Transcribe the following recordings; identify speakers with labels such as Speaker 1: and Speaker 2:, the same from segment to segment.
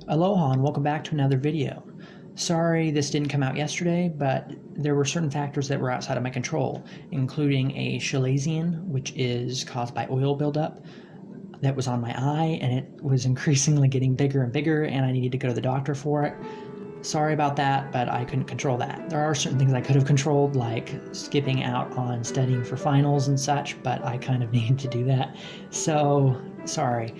Speaker 1: Aloha and welcome back to another video. Sorry this didn't come out yesterday, but there were certain factors that were outside of my control, including a chalazion, which is caused by oil buildup that was on my eye, and it was increasingly getting bigger and bigger, and I needed to go to the doctor for it. Sorry about that, but I couldn't control that. There are certain things I could have controlled, like skipping out on studying for finals and such, but I kind of needed to do that. So, sorry.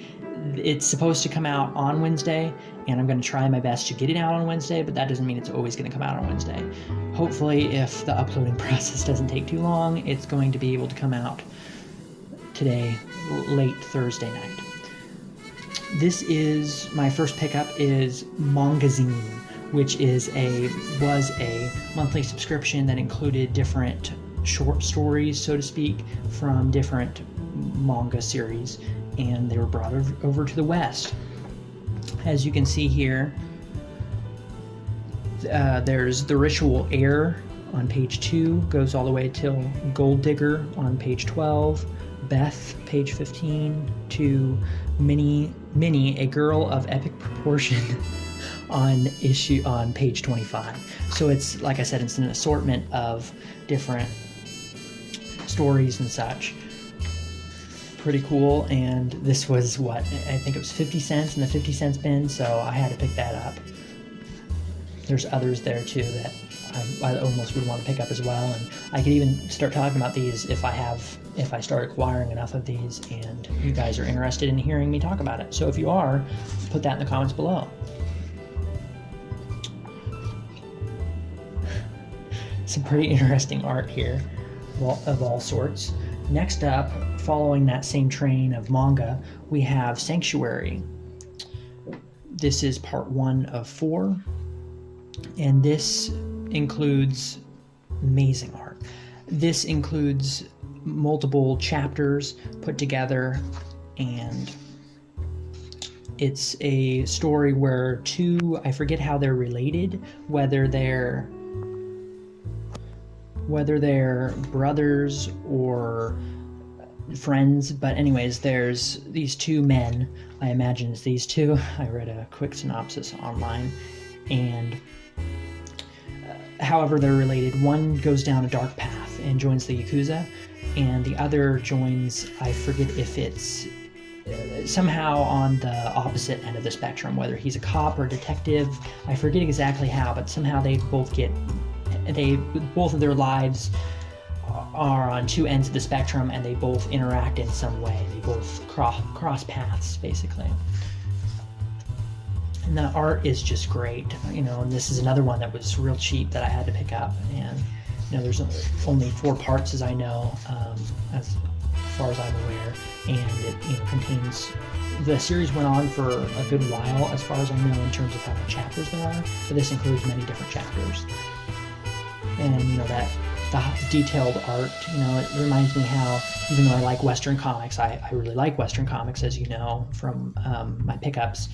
Speaker 1: It's supposed to come out on Wednesday, and I'm going to try my best to get it out on Wednesday, but that doesn't mean it's always going to come out on Wednesday. Hopefully, if the uploading process doesn't take too long, it's going to be able to come out today, late Thursday night. This is, my first pickup is Mangazine, which was a monthly subscription that included different short stories, so to speak, from different manga series, and they were brought over to the West. As you can see here, there's The Ritual Heir on page 2, goes all the way till Gold Digger on page 12, Beth, page 15, to Minnie, a Girl of Epic Proportion on page 25. So it's, like I said, it's an assortment of different stories and such. Pretty cool, and this was what, I think it was 50 cents in the 50 cents bin, so I had to pick that up. There's others there too that I almost would want to pick up as well, and I could even start talking about these if I start acquiring enough of these and you guys are interested in hearing me talk about it. So if you are, put that in the comments below. Some pretty interesting art here of all sorts. Next up, following that same train of manga, we have Sanctuary. This is part 1 of 4, and this includes amazing art. This includes multiple chapters put together, and it's a story where two, I forget how they're related, whether they're brothers or friends, but anyways, there's these two men, I imagine it's these two. I read a quick synopsis online, and however they're related, one goes down a dark path and joins the Yakuza, and the other joins, I forget if it's somehow on the opposite end of the spectrum, whether he's a cop or a detective, I forget exactly how, but somehow both of their lives are on two ends of the spectrum, and they both interact in some way. They both cross paths, basically. And the art is just great, and this is another one that was real cheap that I had to pick up. And there's only 4 parts, as I know, as far as I'm aware, and it contains. The series went on for a good while, as far as I know, in terms of how many chapters there are, but this includes many different chapters. And that the detailed art, it reminds me how, even though I like Western comics, I really like Western comics, as you know from my pickups,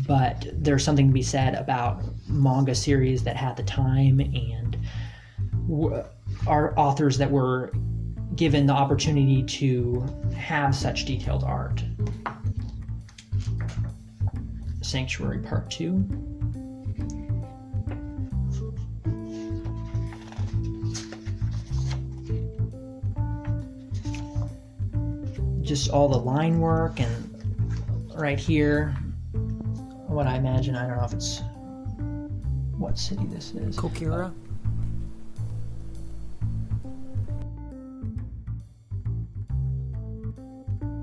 Speaker 1: but there's something to be said about manga series that had the time and are authors that were given the opportunity to have such detailed art. Sanctuary Part 2. Just all the line work, and right here, what I imagine, I don't know if it's what city this is.
Speaker 2: Kokura?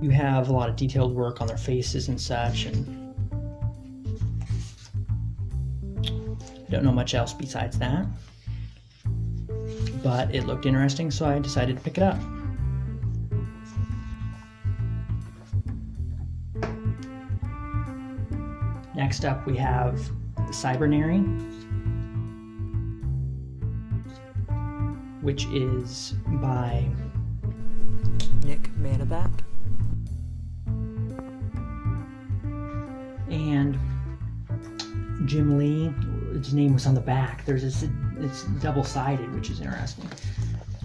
Speaker 1: You have a lot of detailed work on their faces and such, and I don't know much else besides that, but it looked interesting, so I decided to pick it up. Next up, we have Cyberneri, which is by
Speaker 2: Nick Manabat.
Speaker 1: And Jim Lee. His name was on the back. It's double-sided, which is interesting.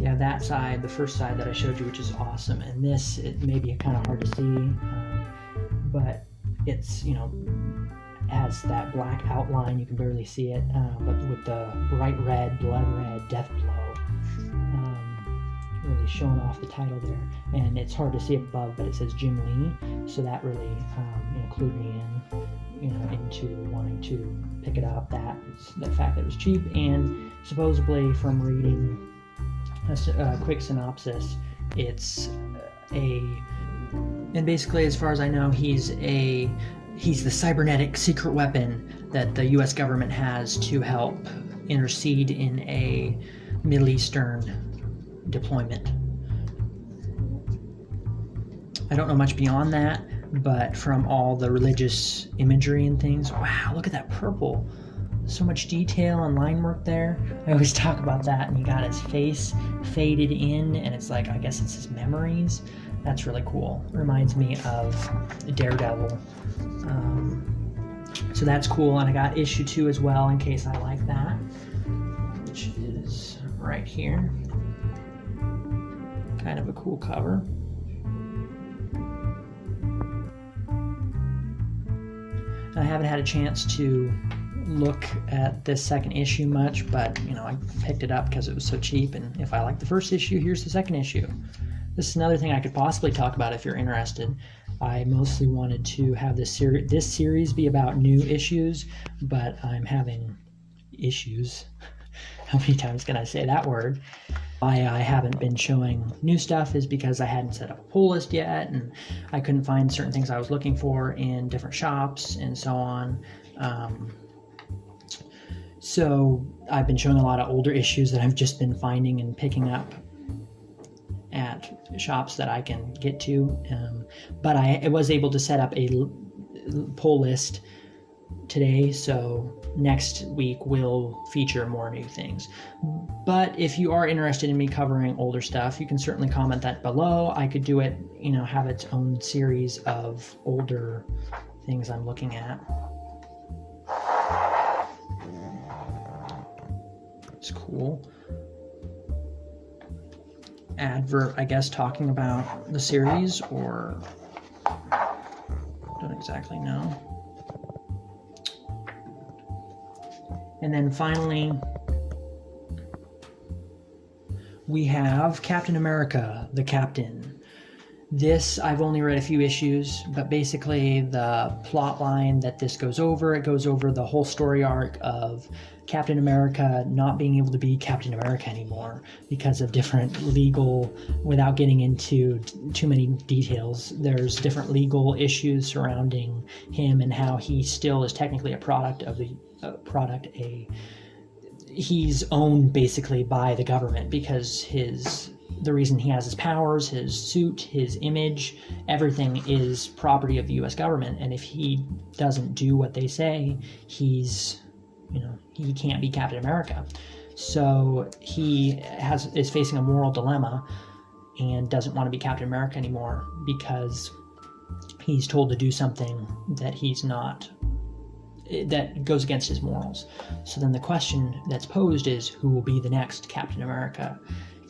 Speaker 1: You have that side, the first side that I showed you, which is awesome, and this, it may be kind of hard to see, but it's, has that black outline, you can barely see it, but with the bright red, blood red, death blow, really showing off the title there. And it's hard to see above, but it says Jim Lee, so that really clued me in, into wanting to pick it up. The fact that it was cheap, and supposedly from reading a quick synopsis, and basically, as far as I know, he's the cybernetic secret weapon that the U.S. government has to help intercede in a Middle Eastern deployment. I don't know much beyond that, but from all the religious imagery and things, wow, look at that purple. So much detail and line work there. I always talk about that, and he got his face faded in, and it's like, I guess it's his memories. That's really cool. Reminds me of Daredevil. So that's cool, and I got issue 2 as well in case I like that, which is right here. Kind of a cool cover. I haven't had a chance to look at this second issue much, but I picked it up because it was so cheap, and if I like the first issue, here's the second issue. This is another thing I could possibly talk about if you're interested. I mostly wanted to have this series be about new issues, but I'm having issues. How many times can I say that word? Why I haven't been showing new stuff is because I hadn't set up a pull list yet, and I couldn't find certain things I was looking for in different shops and so on. So I've been showing a lot of older issues that I've just been finding and picking up at shops that I can get to. But I was able to set up a pull list today, so next week will feature more new things. But if you are interested in me covering older stuff, you can certainly comment that below. I could do it, have its own series of older things I'm looking at. It's cool. Advert, I guess, talking about the series, or don't exactly know. And then finally, we have Captain America, the Captain. This, I've only read a few issues, but basically the plot line that this goes over, it goes over the whole story arc of Captain America not being able to be Captain America anymore because of different legal, without getting into too many details, there's different legal issues surrounding him and how he still is technically a product of he's owned basically by the government because the reason he has his powers, his suit, his image, everything is property of the U.S. government. And if he doesn't do what they say, he can't be Captain America. So he is facing a moral dilemma and doesn't want to be Captain America anymore because he's told to do something that goes against his morals. So then the question that's posed is, who will be the next Captain America?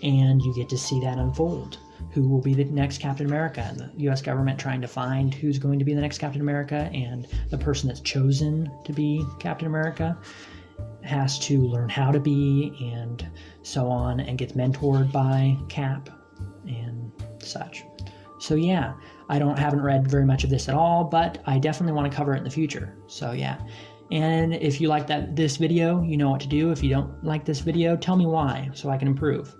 Speaker 1: And you get to see that unfold. Who will be the next Captain America? And the U.S. government trying to find who's going to be the next Captain America, and the person that's chosen to be Captain America has to learn how to be, and so on, and gets mentored by Cap and such. So yeah, I haven't read very much of this at all, but I definitely want to cover it in the future. So yeah. And if you like this video, you know what to do. If you don't like this video, tell me why so I can improve.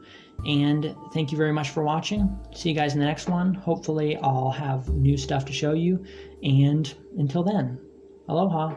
Speaker 1: And thank you very much for watching. See you guys in the next one. Hopefully I'll have new stuff to show you. And until then, aloha.